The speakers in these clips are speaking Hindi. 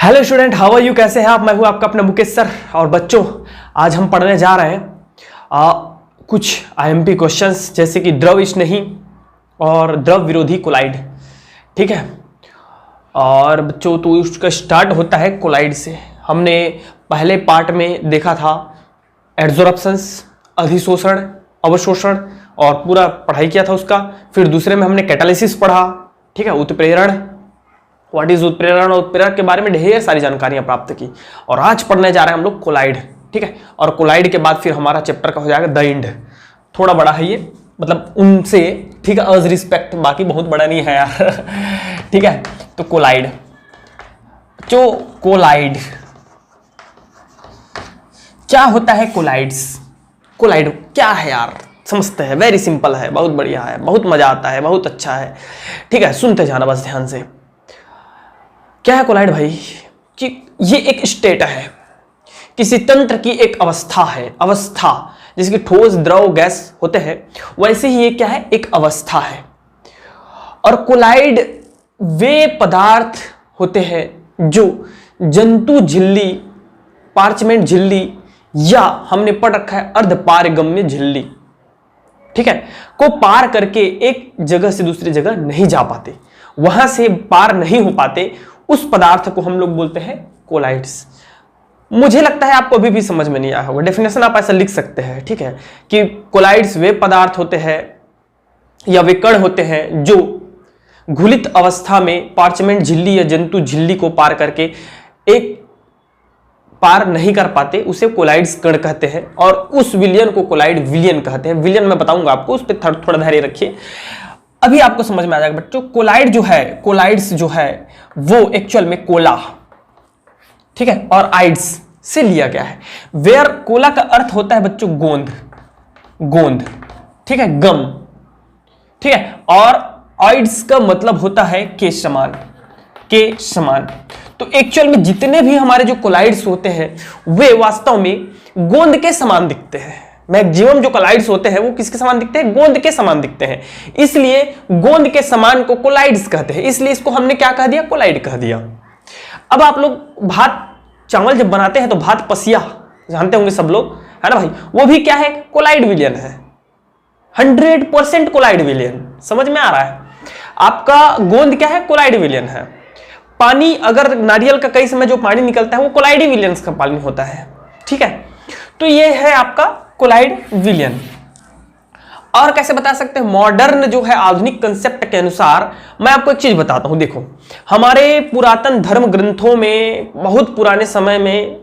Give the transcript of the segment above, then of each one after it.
Hello student, how are you? कैसे हैं आप? मैं हूं आपका अपना मुकेश सर। और बच्चों, आज हम पढ़ने जा रहे हैं कुछ आईएमपी क्वेश्चंस, जैसे कि द्रव स्नेही और द्रव विरोधी कोलाइड। ठीक है। और बच्चों, तो उसका स्टार्ट होता है कोलाइड से। हमने पहले पार्ट में देखा था एड्सोर्प्शंस, अधिशोषण, अवशोषण, और पूरा पढ़ाई किया था उसका। फिर दूसरे में हमने कैटालिसिस पढ़ा। ठीक है, उत्प्रेरण, व्हाट इज उत्प्रेरण और उत्प्रेरक के बारे में ढेर सारी जानकारियां प्राप्त की। और आज पढ़ने जा रहे हैं हम लोग कोलाइड। ठीक है। और कोलाइड के बाद फिर हमारा चैप्टर का हो जाएगा द एंड। थोड़ा बड़ा है ये, मतलब उनसे, ठीक है, अज रिस्पेक्ट, बाकी बहुत बड़ा नहीं है यार। ठीक है। तो कोलाइड, जो कोलाइड क्या होता है? कोलाइड्स, कोलाइड क्या है यार, समझते हैं। वेरी सिंपल है, बहुत बढ़िया है, बहुत मजा आता है, बहुत अच्छा है। ठीक है, सुनते जाना बस ध्यान से। क्या है कोलाइड भाई? कि ये एक स्टेट है, किसी तंत्र की एक अवस्था है। अवस्था जैसे कि ठोस, द्रव, गैस होते हैं, वैसे ही ये क्या है? एक अवस्था है। और कोलाइड वे पदार्थ होते हैं जो जंतु झिल्ली, पार्चमेंट झिल्ली, या हमने पढ़ रखा है अर्धपारगम्य झिल्ली, ठीक है, को पार करके एक जगह से दूसरी जगह नहीं जा पाते, वहां से पार नहीं हो पाते। उस पदार्थ को हम लोग बोलते हैं कोलाइड्स। मुझे लगता है आपको अभी भी समझ में नहीं आया होगा। डेफिनेशन आप ऐसा लिख सकते हैं, ठीक है, कि कोलाइड्स वे पदार्थ होते हैं या वे कण होते हैं जो घुलित अवस्था में पार्चमेंट झिल्ली या जंतु झिल्ली को पार करके एक पार नहीं कर पाते, उसे कोलाइड्स कण कहते हैं। और उस विलयन को कोलाइड विलयन कहते हैं। विलयन मैं बताऊंगा आपको, उस पर थोड़ा धैर्य रखिए, अभी आपको समझ में आ जाएगा बच्चों। कोलाइड जो है, कोलाइड्स जो है वो एक्चुअल में कोला, ठीक है, और आइड्स से लिया गया है। वेयर कोला का अर्थ होता है बच्चों गोंद, गोंद, ठीक है, गम, ठीक है, और आइड्स का मतलब होता है के समान, के समान। तो एक्चुअल में जितने भी हमारे जो कोलाइड्स होते हैं वे वास्तव में गोंद के समान दिखते हैं। मैक्सिमम जो कोलाइड्स होते हैं वो किसके समान दिखते हैं? गोंद के समान दिखते हैं। इसलिए गोंद के समान को कोलाइड्स कहते हैं। इसलिए इसको हमने क्या कह दिया? कोलाइड कह दिया। अब आप लोग भात चावल जब बनाते हैं तो भात पसिया जानते होंगे सब लोग, है ना भाई? वो भी क्या है? कोलाइड विलयन है। 100% कोलाइड विलयन। समझ में आ रहा है? आपका गोंद क्या है? कोलाइड विलयन है। पानी, अगर नारियल का कई समय जो पानी निकलता है वो कोलाइड विलयंस का पानी होता है, ठीक है। तो ये है आपका कोलाइड विलयन। और कैसे बता सकते हैं? मॉडर्न जो है आधुनिक कंसेप्ट के अनुसार मैं आपको एक चीज बताता हूं। देखो, हमारे पुरातन धर्म ग्रंथों में बहुत पुराने समय में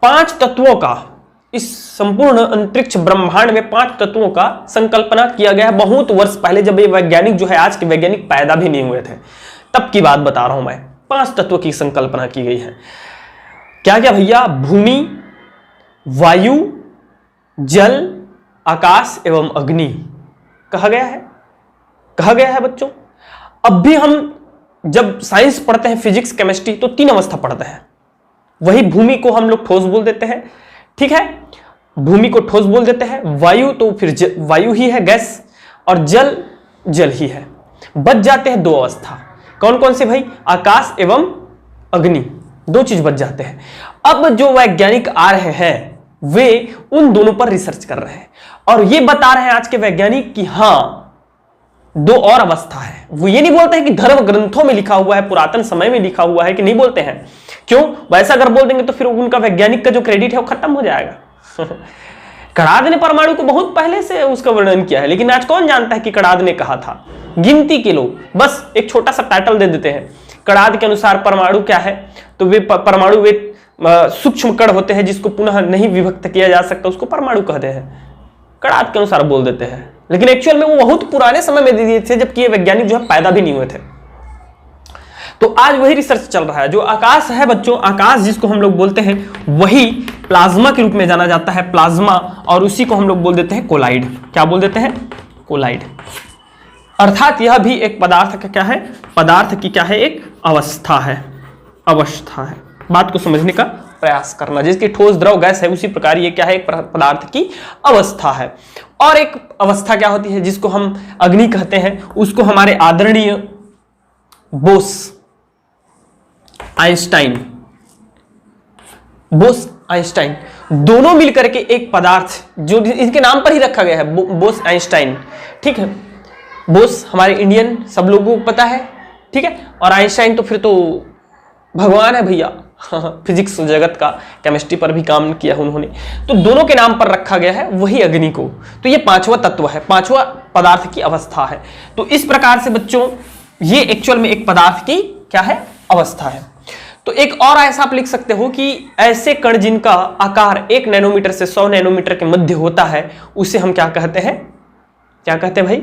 5 तत्वों का, इस संपूर्ण अंतरिक्ष ब्रह्मांड में 5 तत्वों का संकल्पना किया गया है। बहुत वर्ष पहले, जब ये वैज्ञानिक जो है, आज के वैज्ञानिक पैदा भी नहीं हुए थे, तब की बात बता रहा हूं मैं। 5 तत्वों की संकल्पना की गई है। क्या क्या भैया? भूमि, वायु, जल, आकाश एवं अग्नि कहा गया है, कहा गया है बच्चों। अब भी हम जब साइंस पढ़ते हैं, फिजिक्स, केमिस्ट्री, तो 3 अवस्था पढ़ते हैं। वही भूमि को हम लोग ठोस बोल देते हैं, ठीक है, भूमि को ठोस बोल देते हैं। वायु तो फिर वायु ही है, गैस, और जल जल ही है। बच जाते हैं 2 अवस्था। कौन कौन से भाई? आकाश एवं अग्नि, 2 चीज बच जाते हैं। अब जो वैज्ञानिक आ रहे हैं वे उन दोनों पर रिसर्च कर रहे हैं और ये बता रहे हैं आज के वैज्ञानिक कि हां 2 और अवस्था है। वो ये नहीं बोलते हैं कि धर्म ग्रंथों में लिखा हुआ है, पुरातन समय में लिखा हुआ है, कि नहीं बोलते हैं। क्यों? वैसा अगर बोल देंगे तो फिर उनका वैज्ञानिक का जो क्रेडिट है वो खत्म हो जाएगा। कणाद ने परमाणु को बहुत पहले से उसका वर्णन किया है, लेकिन आज कौन जानता है कि कणाद ने कहा था? गिनती के लोग बस एक छोटा सा टाइटल दे देते हैं। कणाद के अनुसार परमाणु क्या है? तो वे परमाणु वे सूक्ष्म कण होते हैं जिसको पुनः नहीं विभक्त किया जा सकता, उसको परमाणु कहते हैं। कणाद के अनुसार बोल देते हैं, लेकिन एक्चुअल में वो बहुत पुराने समय में दे दिए थे, जबकि ये वैज्ञानिक जो है पैदा भी नहीं हुए थे। तो आज वही रिसर्च चल रहा है। जो आकाश है बच्चों, आकाश जिसको हम लोग बोलते हैं, वही प्लाज्मा के रूप में जाना जाता है, प्लाज्मा, और उसी को हम लोग बोल देते हैं कोलाइड। क्या बोल देते हैं? कोलाइड। अर्थात यह भी एक पदार्थ का क्या है? पदार्थ की क्या है? एक अवस्था है, अवस्था है। बात को समझने का प्रयास करना। जिसकी ठोस, द्रव, गैस है, उसी प्रकार ये क्या है? एक पदार्थ की अवस्था है। और एक अवस्था क्या होती है जिसको हम अग्नि कहते हैं, उसको हमारे आदरणीय बोस, आइंस्टाइन, बोस आइंस्टाइन, दोनों मिलकर के एक पदार्थ जो इनके नाम पर ही रखा गया है, बोस आइंस्टाइन, ठीक है। बोस हमारे इंडियन सब लोगों को पता है, ठीक है, और आइंस्टाइन तो फिर तो भगवान है भैया, फिजिक्स जगत का, केमिस्ट्री पर भी काम किया उन्होंने, तो दोनों के नाम पर रखा गया है वही अग्नि को। तो ये पांचवा तत्व है, पांचवा पदार्थ की अवस्था है। तो इस प्रकार से बच्चों ये एक्चुअल में एक पदार्थ की क्या है, अवस्था है। तो एक और ऐसा आप लिख सकते हो कि ऐसे कण जिनका आकार 1 नैनोमीटर से 100 नैनोमीटर के मध्य होता है उसे हम क्या कहते हैं, क्या कहते हैं भाई,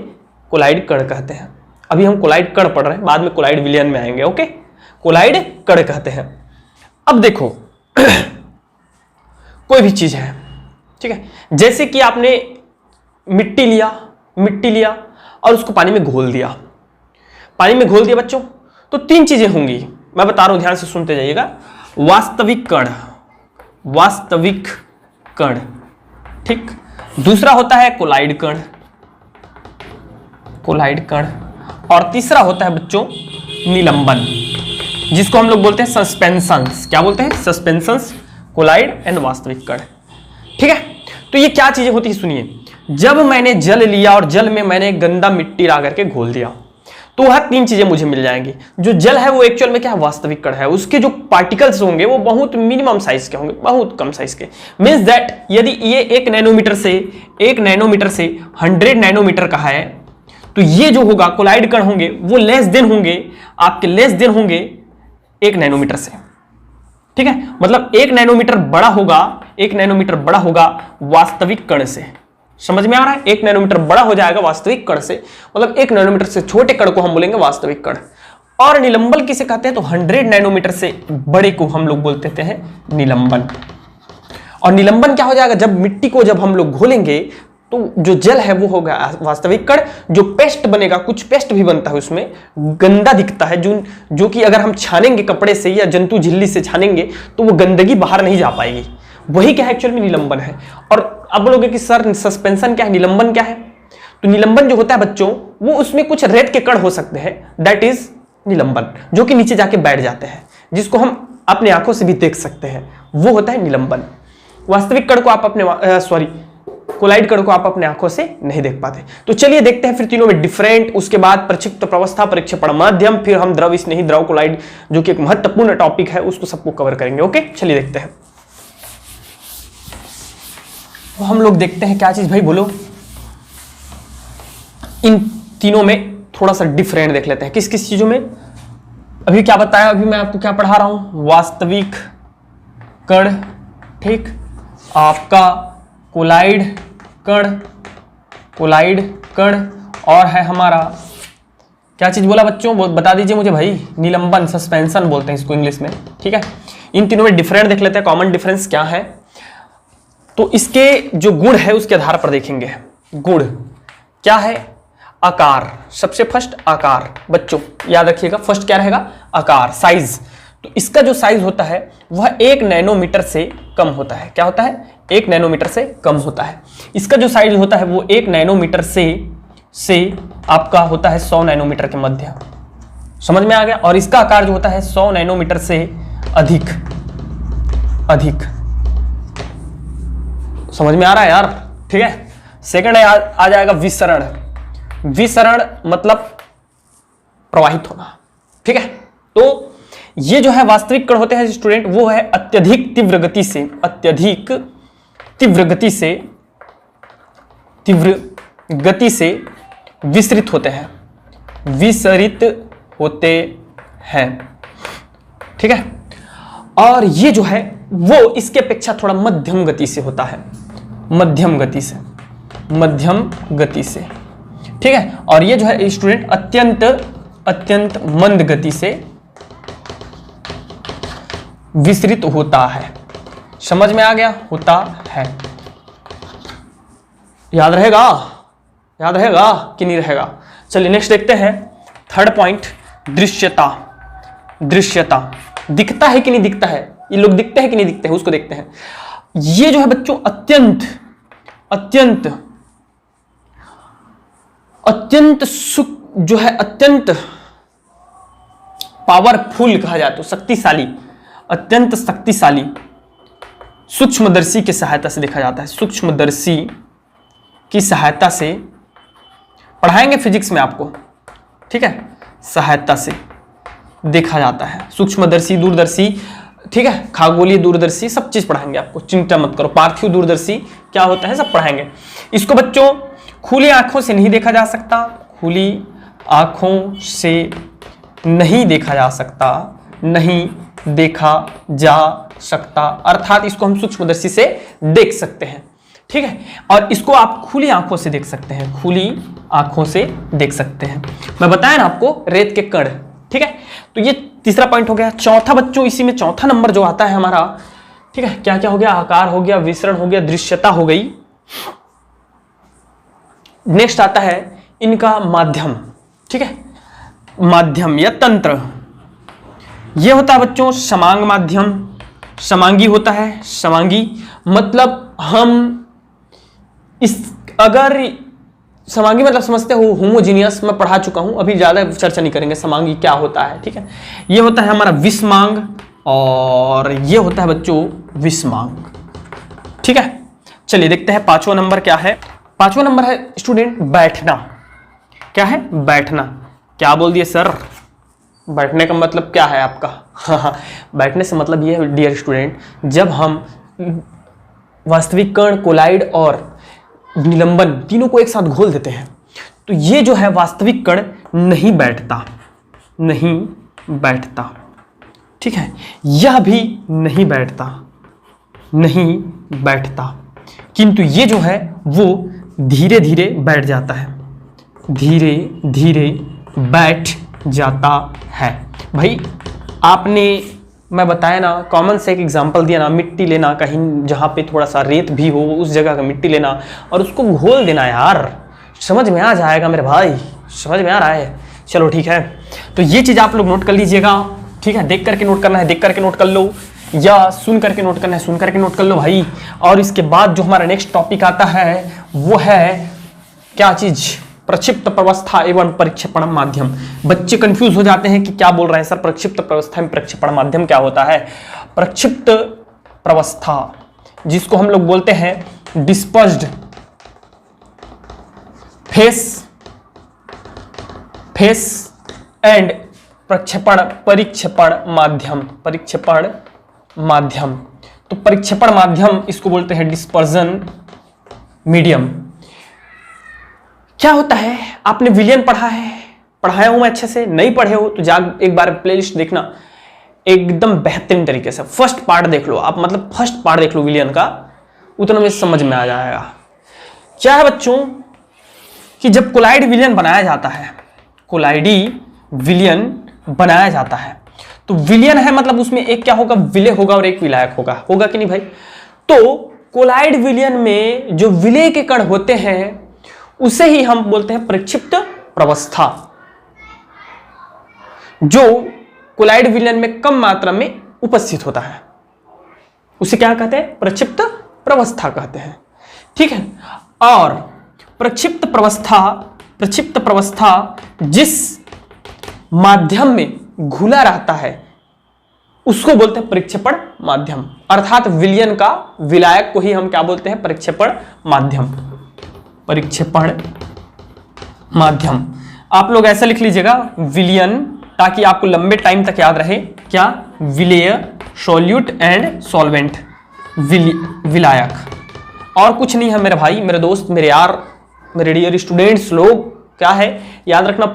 कोलाइड कण कहते हैं। अभी हम कोलाइड कण पढ़ रहे हैं, बाद में कोलाइड विलयन में आएंगे, ओके। कोलाइड कण कहते हैं। अब देखो कोई भी चीज है, ठीक है, जैसे कि आपने मिट्टी लिया और उसको पानी में घोल दिया, बच्चों, तो 3 चीजें होंगी, मैं बता रहा हूं, ध्यान से सुनते जाइएगा। वास्तविक कण, ठीक, दूसरा होता है कोलाइड कण, और तीसरा होता है बच्चों निलंबन, जिसको हम लोग बोलते हैं सस्पेंशंस। क्या बोलते हैं, सस्पेंशंस, कोलाइड एंड वास्तविक कण, ठीक है। तो ये क्या चीजें होती है सुनिए, जब मैंने जल लिया और जल में मैंने गंदा मिट्टी ला करके घोल दिया, तो वह 3 चीजें मुझे मिल जाएंगी। जो जल है वो एक्चुअल में क्या है, वास्तविक कण है, उसके जो पार्टिकल्स होंगे वो बहुत मिनिमम साइज के होंगे, बहुत कम साइज के। मींस दैट यदि ये 1 नैनोमीटर से 100 नैनोमीटर का है, तो ये जो होगा कोलाइड कण होंगे वो लेस देन होंगे, आपके लेस देन होंगे 1 नैनोमीटर से, ठीक है। मतलब 1 नैनोमीटर बड़ा होगा वास्तविक कण से, समझ में आ रहा है। 1 नैनोमीटर बड़ा हो जाएगा वास्तविक कण से, मतलब 1 नैनोमीटर से छोटे कण को हम बोलेंगे वास्तविक कण। और निलंबन किसे कहते हैं, तो 100 नैनोमीटर से बड़े को हम लोग बोलते हैं निलंबन। और निलंबन क्या हो जाएगा, जब मिट्टी को जब हम लोग घोलेंगे तो जो जल है वो होगा वास्तविक कण। जो पेस्ट बनेगा, कुछ पेस्ट भी बनता है उसमें, गंदा दिखता है, जो कि अगर हम छानेंगे कपड़े से या जंतु झिल्ली से छानेंगे तो वो गंदगी बाहर नहीं जा पाएगी, वही क्या है एक्चुअल में निलंबन है। और अब बोलोगे कि सर सस्पेंशन क्या है, निलंबन क्या है, तो निलंबन जो होता है बच्चों वो उसमें कुछ रेत के कण हो सकते हैं, दैट इज निलंबन, जो कि नीचे जाके बैठ जाते हैं, जिसको हम अपने आंखों से भी देख सकते हैं, वो होता है निलंबन। वास्तविक कण को आप अपने कोलाइड कण को आप अपने आंखों से नहीं देख पाते। तो चलिए देखते हैं फिर तीनों में डिफरेंट, उसके बाद प्रक्षिप्त प्रवस्था, परिक्षेपण माध्यम, फिर हम द्रव स्नेही द्रव कोलाइड, जो कि एक महत्वपूर्ण टॉपिक है, उसको सबको कवर करेंगे, ओके। चलिए देखते हैं, तो हम लोग देखते हैं क्या चीज भाई, बोलो। इन तीनों में थोड़ा सा डिफरेंट देख लेते हैं, किस किस चीजों में। अभी क्या बताया, अभी मैं आपको क्या पढ़ा रहा हूं, वास्तविक कण, ठीक, आपका कोलाइड कण, और है हमारा क्या चीज बोला बच्चों, बता दीजिए मुझे भाई, निलंबन, सस्पेंशन बोलते हैं इसको इंग्लिश में, ठीक है। इन तीनों में डिफरेंट देख लेते हैं, कॉमन डिफरेंस क्या है। तो इसके जो गुण है उसके आधार पर देखेंगे। गुण क्या है, आकार, सबसे फर्स्ट आकार, बच्चों याद रखिएगा, फर्स्ट क्या रहेगा, आकार, साइज। तो इसका जो साइज होता है वह 1 नैनोमीटर से कम होता है। क्या होता है, 1 नैनोमीटर से कम होता है। इसका जो साइज होता है वो 1 नैनोमीटर से आपका होता है 100 नैनोमीटर के मध्य, समझ में आ गया। और इसका आकार जो होता है 100 नैनोमीटर से अधिक, समझ में आ रहा है यार, ठीक है। सेकंड आ जाएगा विसरण, मतलब प्रवाहित होना, ठीक है। तो ये जो है वास्तविक कण होते हैं स्टूडेंट, वो है अत्यधिक तीव्र गति से विसरित होते हैं, ठीक है। और ये जो है वो इसके अपेक्षा थोड़ा मध्यम गति से होता है, मध्यम गति से, ठीक है। और ये जो है स्टूडेंट अत्यंत मंद गति से विसरित होता है, समझ में आ गया, होता है। याद रहेगा कि नहीं रहेगा। चलिए नेक्स्ट देखते हैं, थर्ड पॉइंट, दृश्यता, दिखता है कि नहीं दिखता है, ये लोग दिखते हैं कि नहीं दिखते हैं, उसको देखते हैं। ये जो है बच्चों अत्यंत जो है अत्यंत पावरफुल कहा जाए तो शक्तिशाली, अत्यंत शक्तिशाली सूक्ष्मदर्शी की सहायता से देखा जाता है। सूक्ष्मदर्शी की सहायता से पढ़ाएंगे फिजिक्स में आपको, ठीक है, सहायता से देखा जाता है। सूक्ष्मदर्शी, दूरदर्शी, ठीक है, खगोलीय दूरदर्शी, सब चीज पढ़ाएंगे आपको, चिंता मत करो। पार्थिव दूरदर्शी क्या होता है सब पढ़ाएंगे। इसको बच्चों खुली आंखों से नहीं देखा जा सकता, खुली आंखों से नहीं देखा जा सकता, नहीं देखा जा सकता, अर्थात इसको हम सूक्ष्मदर्शी से देख सकते हैं, ठीक है। और इसको आप खुली आंखों से देख सकते हैं, खुली आंखों से देख सकते हैं। मैं बताया ना आपको रेत के कण, ठीक है। तो ये तीसरा पॉइंट हो गया। चौथा बच्चों, इसी में चौथा नंबर जो आता है हमारा, ठीक है, क्या क्या हो गया, आकार हो गया, विसरण हो गया, दृश्यता हो गई। नेक्स्ट आता है इनका माध्यम, ठीक है, माध्यम या तंत्र। यह होता है बच्चों समांग माध्यम, समांगी होता है। समांगी मतलब हम इस, अगर समांगी मतलब समझते हो होमोजीनियस, मैं पढ़ा चुका हूं, अभी ज्यादा चर्चा नहीं करेंगे समांगी क्या होता है, ठीक है। ये होता है हमारा विषमांग और ये होता है बच्चों विषमांग, ठीक है। चलिए देखते हैं पांचवा नंबर क्या है। पांचवा नंबर है स्टूडेंट बैठना। क्या है? बैठना। क्या बोल दिए सर? बैठने का मतलब क्या है आपका? बैठने से मतलब ये है डियर स्टूडेंट, जब हम वास्तविक कण, कोलाइड और निलंबन तीनों को एक साथ घोल देते हैं तो ये जो है वास्तविक कण नहीं बैठता, नहीं बैठता, ठीक है। यह भी नहीं बैठता, नहीं बैठता, किंतु ये जो है वो धीरे धीरे बैठ जाता है, धीरे धीरे बैठ जाता है। भाई आपने, मैं बताया ना, कॉमन से एक एग्जांपल दिया ना, मिट्टी लेना, कहीं जहाँ पे थोड़ा सा रेत भी हो उस जगह का मिट्टी लेना और उसको घोल देना। यार समझ में आ जाएगा मेरे भाई, समझ में आ रहा है? चलो ठीक है, तो ये चीज़ आप लोग नोट कर लीजिएगा, ठीक है। देख करके नोट करना है, देख करके नोट कर लो, या सुन करके नोट करना है, सुन करके नोट कर लो भाई। और इसके बाद जो हमारा नेक्स्ट टॉपिक आता है वो है क्या चीज़? प्रक्षिप्त प्रवस्था एवं परिक्षेपण माध्यम। बच्चे कंफ्यूज हो जाते हैं कि क्या बोल रहे हैं सर, प्रक्षिप्त प्रवस्था में प्रक्षेपण माध्यम क्या होता है? प्रक्षिप्त प्रवस्था जिसको हम लोग बोलते हैं डिस्पर्स्ड फेस एंड प्रक्षेपण, परिक्षेपण माध्यम, परिक्षेपण माध्यम। तो परिक्षेपण माध्यम इसको बोलते हैं डिस्पर्जन मीडियम। क्या होता है? आपने विलियन पढ़ा है, पढ़ाया हूं मैं अच्छे से, नहीं पढ़े हो तो जा एक बार प्लेलिस्ट देखना, एकदम बेहतरीन तरीके से फर्स्ट पार्ट देख लो आप, मतलब फर्स्ट पार्ट देख लो विलियन का, उतना में समझ में आ जाएगा। क्या है बच्चों कि जब कोलाइड विलियन बनाया जाता है, कोलाइडी विलियन बनाया जाता है, तो विलियन है मतलब उसमें एक क्या होगा? विलेय होगा और एक विलायक होगा, होगा कि नहीं भाई? तो कोलाइड विलियन में जो विलेय के कण होते हैं उसे ही हम बोलते हैं प्रक्षिप्त प्रवस्था। जो कोलाइड विलियन में कम मात्रा में उपस्थित होता है उसे क्या कहते हैं? प्रक्षिप्त प्रवस्था कहते हैं, ठीक है। और प्रक्षिप्त प्रवस्था जिस माध्यम में घुला रहता है उसको बोलते हैं परिक्षेपण माध्यम, अर्थात विलियन का विलायक को ही हम क्या बोलते हैं? परिक्षेपण माध्यम, परिक्षेपण माध्यम। आप लोग ऐसा लिख लीजिएगा विलियन, ताकि आपको लंबे टाइम तक याद रहे। क्या? विलेय, सॉल्यूट एंड सॉल्वेंट, विलायक, और कुछ नहीं है मेरे भाई, मेरे दोस्त, मेरे यार, मेरे डियर स्टूडेंट्स लोग। क्या है याद रखना?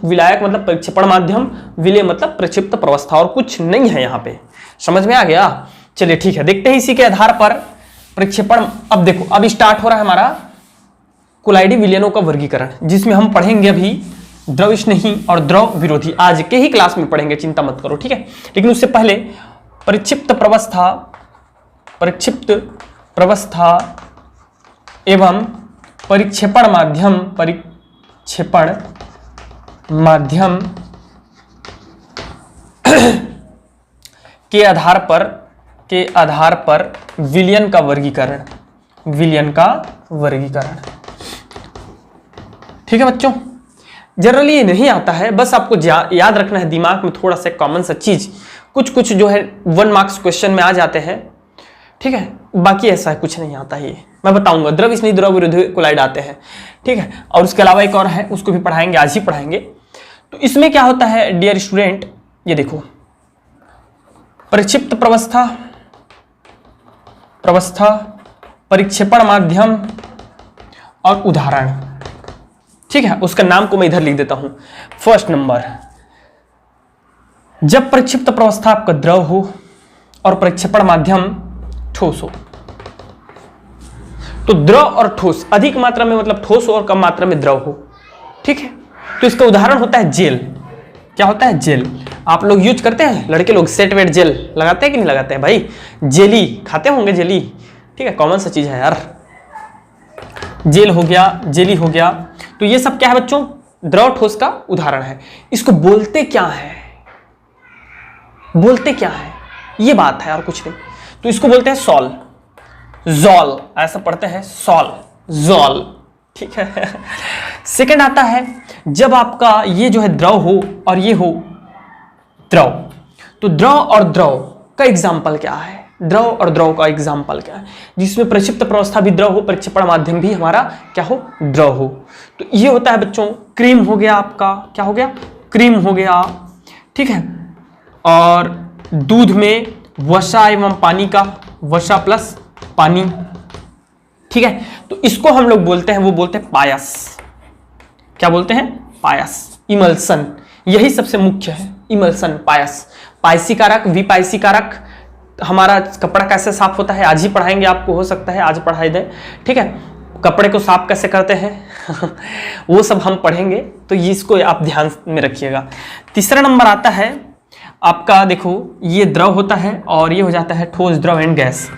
विलायक मतलब परिक्षेपण माध्यम, विलेय मतलब प्रक्षिप्त प्रवस्था, और कुछ नहीं है यहाँ पे। समझ में आ गया? चलिए ठीक है, देखते हैं इसी के आधार पर प्रक्षेपण। अब देखो, अब स्टार्ट हो रहा है हमारा कोलाइडी विलियनों का वर्गीकरण, जिसमें हम पढ़ेंगे अभी द्रव स्नेही और द्रव विरोधी, आज के ही क्लास में पढ़ेंगे, चिंता मत करो, ठीक है। लेकिन उससे पहले परिक्षिप्त प्रवस्था एवं परिक्षेपण माध्यम के आधार पर विलियन का वर्गीकरण, ठीक है बच्चों। जनरली ये नहीं आता है, बस आपको याद रखना है, दिमाग में थोड़ा सा कॉमन सा चीज, कुछ जो है 1 मार्क्स क्वेश्चन में आ जाते हैं, ठीक है, बाकी ऐसा है कुछ नहीं आता ये मैं बताऊंगा। द्रव स्नेही द्रव विरोधी कोलाइड आते हैं, ठीक है। और उसके अलावा एक और है, उसको भी पढ़ाएंगे, आज ही पढ़ाएंगे। तो इसमें क्या होता है डियर स्टूडेंट, ये देखो, प्रक्षिप्त प्रवस्था, परिक्षेपण माध्यम और उदाहरण, ठीक है। उसका नाम को मैं इधर लिख देता हूं। फर्स्ट नंबर, जब प्रक्षिप्त प्रवस्था आपका द्रव हो और प्रक्षेपण माध्यम ठोस हो। तो द्रव और ठोस, अधिक मात्रा में मतलब ठोस हो और कम मात्रा में द्रव हो, ठीक है। तो इसका उदाहरण होता है जेल। क्या होता है? जेल। आप लोग यूज करते हैं, लड़के लोग सेट वेट जेल लगाते हैं कि नहीं लगाते हैं भाई? जेली खाते होंगे, जेली, ठीक है, कॉमन सा चीज है यार। जेल हो गया, जेली हो गया। तो ये सब क्या है बच्चों? द्रव ठोस का उदाहरण है। इसको बोलते क्या है? बोलते क्या है ये बात है और कुछ नहीं। तो इसको बोलते हैं सॉल, जॉल, ऐसा पढ़ते हैं सॉल, जॉल, ठीक है। सेकंड आता है जब आपका ये जो है द्रव हो और ये हो द्रव। तो द्रव और द्रव का एग्जाम्पल क्या है? द्रव और द्रव का एग्जाम्पल क्या है? जिसमें प्रक्षिप्त प्रवस्था भी द्रव हो, प्रक्षेपण माध्यम भी हमारा क्या हो? द्रव हो। तो ये होता है बच्चों क्रीम हो गया आपका, क्या हो गया? क्रीम हो गया, ठीक है। और दूध में वसा एवं पानी का, वसा प्लस पानी, ठीक है। तो इसको हम लोग बोलते हैं, वो बोलते हैं पायस। क्या बोलते हैं? पायस, इमल्सन। यही सबसे मुख्य है, इमल्सन, पायस। पायसी कारक, विपायसी कारक। हमारा कपड़ा कैसे साफ होता है आज ही पढ़ाएंगे आपको, हो सकता है आज पढ़ाई दें, ठीक है। कपड़े को साफ कैसे करते हैं वो सब हम पढ़ेंगे, तो इसको आप ध्यान में रखिएगा। तीसरा नंबर आता है आपका, देखो ये द्रव होता है और ये हो जाता है ठोस, द्रव एंड गैस।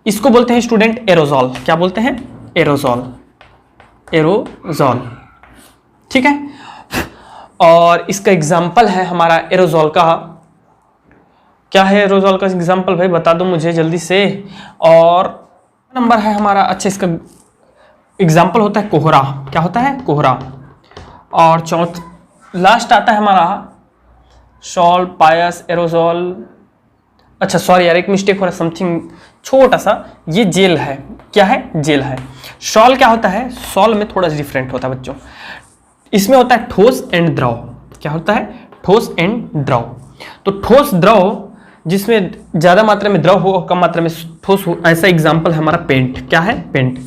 इसको बोलते हैं स्टूडेंट एरोजॉल। क्या बोलते हैं? एरोजॉल, एरोजॉल, ठीक है। और इसका एग्जाम्पल है हमारा एरोजॉल का, क्या है एरोजॉल का एग्जाम्पल भाई बता दो मुझे जल्दी से। और नंबर है हमारा, अच्छा इसका एग्जाम्पल होता है कोहरा। क्या होता है? कोहरा। और लास्ट आता है हमारा सॉल, पायस, एरोजॉल। अच्छा सॉरी यार, एक मिस्टेक हो रहा है, समथिंग छोटा सा, ये जेल है। क्या है? जेल है। सॉल क्या होता है? सॉल में थोड़ा डिफरेंट होता है बच्चों, इसमें होता है ठोस एंड द्रव। क्या होता है? ठोस एंड द्रव। तो ठोस द्रव जिसमें ज्यादा मात्रा में द्रव हो और कम मात्रा में ठोस हो, ऐसा एग्जाम्पल है हमारा पेंट। क्या है? पेंट।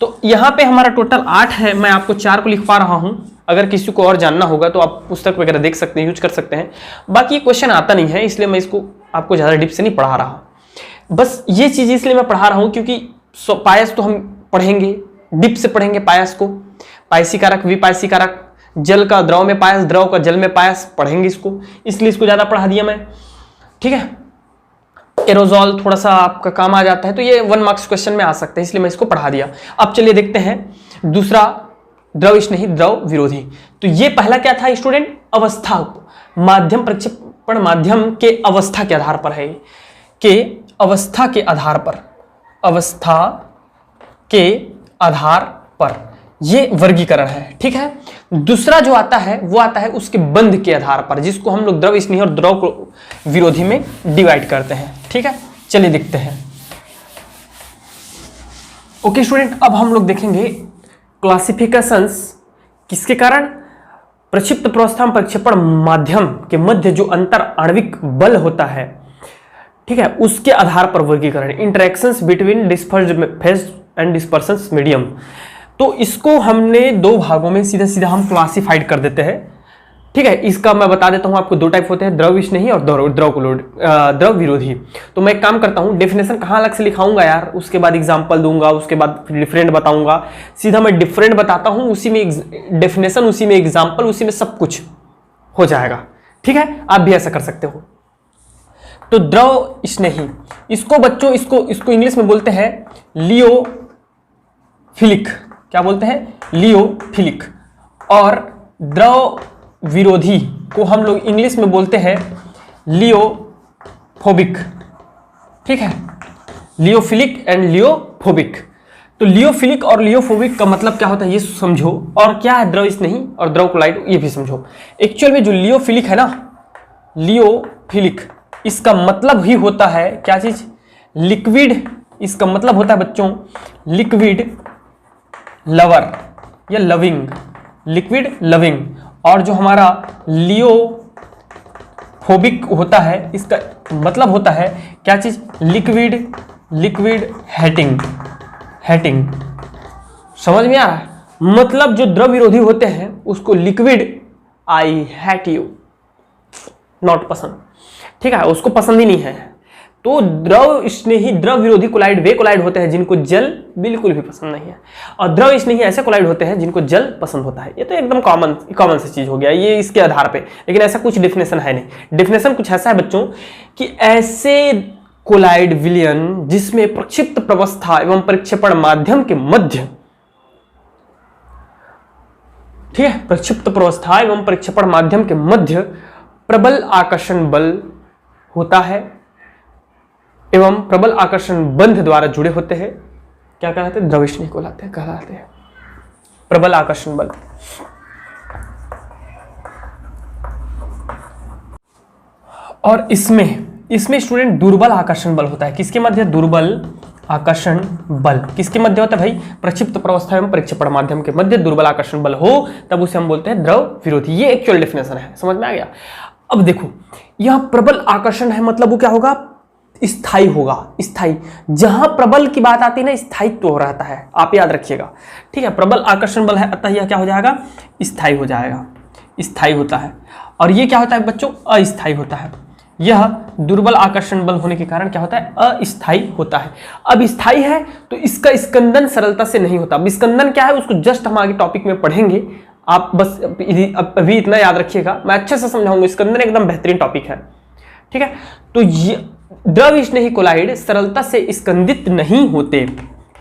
तो यहाँ पे हमारा टोटल 8 है, मैं आपको 4 को लिख पा रहा हूं। अगर किसी को और जानना होगा तो आप पुस्तक वगैरह देख सकते हैं, यूज कर सकते हैं। बाकी क्वेश्चन आता नहीं है, इसलिए मैं इसको आपको ज्यादा डीप से नहीं पढ़ा रहा। बस ये चीज इसलिए मैं पढ़ा रहा हूं क्योंकि पायस तो हम पढ़ेंगे, डीप से पढ़ेंगे पायस को। पायसी कारक, विपायसी कारक, जल का द्रव में पायस, द्रव का जल में पायस, पढ़ेंगे इसको, इसलिए इसको ज्यादा पढ़ा दिया मैं, ठीक है। एरोजॉल थोड़ा सा आपका काम आ जाता है, तो ये 1 मार्क्स क्वेश्चन में आ सकता है, इसलिए मैं इसको पढ़ा दिया। अब चलिए देखते हैं दूसरा, द्रव स्नेही द्रव विरोधी। तो ये पहला क्या था स्टूडेंट? अवस्था, माध्यम, प्रक्षेपण माध्यम के अवस्था के आधार पर है, के अवस्था के आधार पर, अवस्था के आधार पर ये वर्गीकरण है, ठीक है। दूसरा जो आता है वो आता है उसके बंध के आधार पर, जिसको हम लोग द्रव स्नेही और द्रव विरोधी में डिवाइड करते हैं, ठीक है। चलिए देखते हैं। ओके स्टूडेंट, अब हम लोग देखेंगे क्लासिफिकेशंस, किसके कारण? प्रक्षिप्त प्रवस्था में प्रक्षेपण माध्यम के मध्य जो अंतर आणविक बल होता है, ठीक है, उसके आधार पर वर्गीकरण, interactions between dispersed phase and dispersion medium. तो इसको हमने 2 भागों में सीधा सीधा हम क्लासिफाइड कर देते हैं, ठीक है। इसका मैं बता देता हूं आपको, 2 टाइप होते हैं, द्रव स्नेही और द्रव विरोधी। तो मैं एक काम करता हूं, डेफिनेशन कहां अलग से लिखाऊंगा यार, उसके बाद एग्जांपल दूंगा, उसके बाद डिफरेंट बताऊंगा। सीधा मैं डिफरेंट बताता हूं, उसी में डेफिनेशन, उसी में एग्जाम्पल, उसी में सब कुछ हो जाएगा, ठीक है। आप भी ऐसा कर सकते हो। तो द्रव स्नेही, इसको बच्चों इसको इंग्लिश में बोलते हैं लियोफिलिक। क्या बोलते हैं? लियोफिलिक। और द्रव विरोधी को हम लोग इंग्लिश में बोलते हैं लियोफोबिक, ठीक है। लियोफिलिक एंड लियोफोबिक। तो लियोफिलिक और लियोफोबिक का मतलब क्या होता है ये समझो, और क्या है द्रव स्नेही और द्रव कोलाइड ये भी समझो। एक्चुअल में जो लियोफिलिक है ना, लियोफिलिक, इसका मतलब ही होता है क्या चीज? लिक्विड इसका मतलब होता है बच्चों लिक्विड लवर या लविंग, लिक्विड लविंग। और जो हमारा लियोफोबिक होता है, इसका मतलब होता है क्या चीज, लिक्विड हेटिंग। समझ में आ रहा है? मतलब जो द्रव विरोधी होते हैं उसको liquid I hat you, not पसंद, ठीक है, उसको पसंद ही नहीं है। तो द्रव स्नेही द्रव विरोधी कोलाइड वे कोलाइड होते हैं जिनको जल बिल्कुल भी पसंद नहीं है, और द्रव स्नेही ऐसे कोलाइड होते हैं जिनको जल पसंद होता है। ये तो एकदम कॉमन सी चीज हो गया ये इसके आधार पे, लेकिन ऐसा कुछ डिफिनेशन है नहीं। डिफिनेशन कुछ ऐसा है बच्चों कि ऐसे कोलाइड विलयन जिसमें प्रक्षिप्त प्रवस्था एवं परिक्षेपण माध्यम के मध्य, ठीक है, प्रक्षिप्त प्रवस्था एवं परिक्षेपण माध्यम के मध्य प्रबल आकर्षण बल होता है एवं प्रबल आकर्षण बंध द्वारा जुड़े होते हैं। क्या कहलाते हैं? द्रव स्नेही कहलाते हैं प्रबल आकर्षण बल। और इसमें स्टूडेंट दुर्बल आकर्षण बल होता है। किसके मध्य? दुर्बल आकर्षण बल किसके मध्य होता है भाई? प्रक्षिप्त प्रवस्था एवं परिक्षेपण माध्यम के मध्य दुर्बल आकर्षण बल हो तब उसे हम बोलते हैं द्रव विरोधी। ये एक्चुअल डेफिनेशन है, समझ में आ गया? अब देखो यहां प्रबल आकर्षण है मतलब वो क्या होगा? स्थायी होगा। स्थायी, जहां प्रबल की बात आती है ना स्थायित्व तो रहता है, आप याद रखिएगा, ठीक है। प्रबल आकर्षण बल है अतः यह क्या हो जाएगा? स्थायी हो जाएगा, स्थायी होता है। और ये क्या होता है बच्चों? अस्थायी होता है। यह दुर्बल आकर्षण बल होने के कारण क्या होता है? अस्थायी होता है। अब स्थायी है तो इसका स्कंदन सरलता से नहीं होता। अब स्कंदन क्या है उसको जस्ट हम आगे टॉपिक में पढ़ेंगे, आप बस अभी इतना याद रखिएगा, मैं अच्छे से समझाऊंगा। स्कंदन एकदम बेहतरीन टॉपिक है, ठीक है। तो ये द्रव स्नेही कोलाइड सरलता से स्कंदित नहीं होते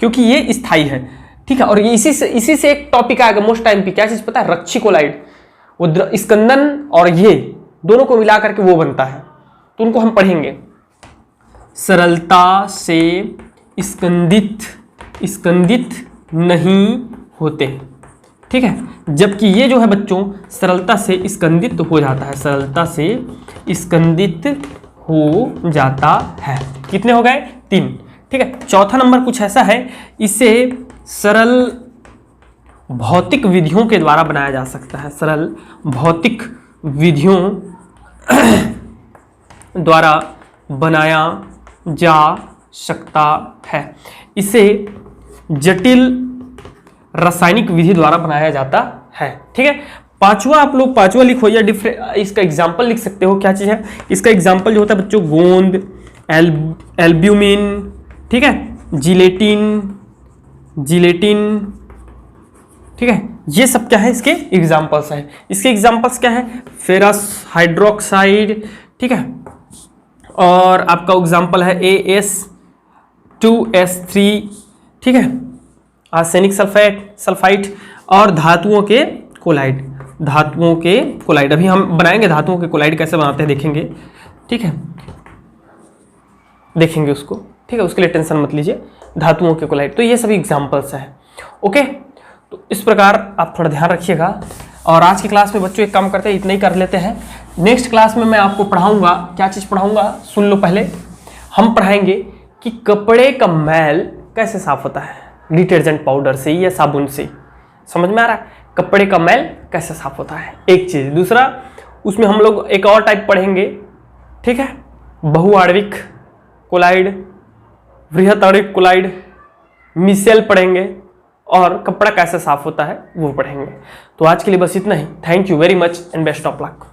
क्योंकि ये स्थायी है, ठीक है। और ये इसी से एक टॉपिक आएगा मोस्ट टाइम पे, क्या चीज पता है? रक्षी कोलाइड। वो स्कंदन और ये दोनों को मिला करके वो बनता है, तो उनको हम पढ़ेंगे। सरलता से स्कंदित नहीं होते, ठीक है। जबकि ये जो है बच्चों सरलता से स्कंदित हो जाता है, सरलता से स्कंदित हो जाता है। कितने हो गए? 3, ठीक है। चौथा नंबर कुछ ऐसा है, इसे सरल भौतिक विधियों के द्वारा बनाया जा सकता है। सरल भौतिक विधियों द्वारा बनाया जा सकता है। इसे जटिल रासायनिक विधि द्वारा बनाया जाता है, ठीक है। पांचवा, आप लोग पांचवा लिखो या इसका एग्जाम्पल लिख सकते हो। क्या चीज है इसका एग्जाम्पल? जो होता है बच्चों गोंद, एल्ब्यूमिन, ठीक है, जिलेटिन, ठीक है। ये सब क्या है? इसके एग्जाम्पल्स है। इसके एग्जाम्पल्स क्या है? फेरस हाइड्रोक्साइड, ठीक है। और आपका एग्जाम्पल है AS2S3, ठीक है, आर्सेनिक सल्फाइड और धातुओं के कोलाइड। अभी हम बनाएंगे धातुओं के कोलाइड कैसे बनाते हैं, देखेंगे, ठीक है, देखेंगे उसको, ठीक है। उसके लिए टेंशन मत लीजिए, धातुओं के कोलाइड। तो ये सभी एग्जाम्पल्स है, ओके। तो इस प्रकार आप थोड़ा ध्यान रखिएगा। और आज की क्लास में बच्चों एक काम करते हैं, इतना ही कर लेते हैं। नेक्स्ट क्लास में मैं आपको पढ़ाऊंगा, क्या चीज़ पढ़ाऊंगा सुन लो पहले। हम पढ़ाएंगे कि कपड़े का मैल कैसे साफ होता है, डिटर्जेंट पाउडर से या साबुन से। समझ में आ रहा है? कपड़े का मैल कैसे साफ होता है, एक चीज़। दूसरा, उसमें हम लोग एक और टाइप पढ़ेंगे, ठीक है, बहुआण्विक कोलाइड, वृहत आणविक कोलाइड, मिसेल पढ़ेंगे, और कपड़ा कैसे साफ होता है वो पढ़ेंगे। तो आज के लिए बस इतना ही। Thank you very much and best of luck.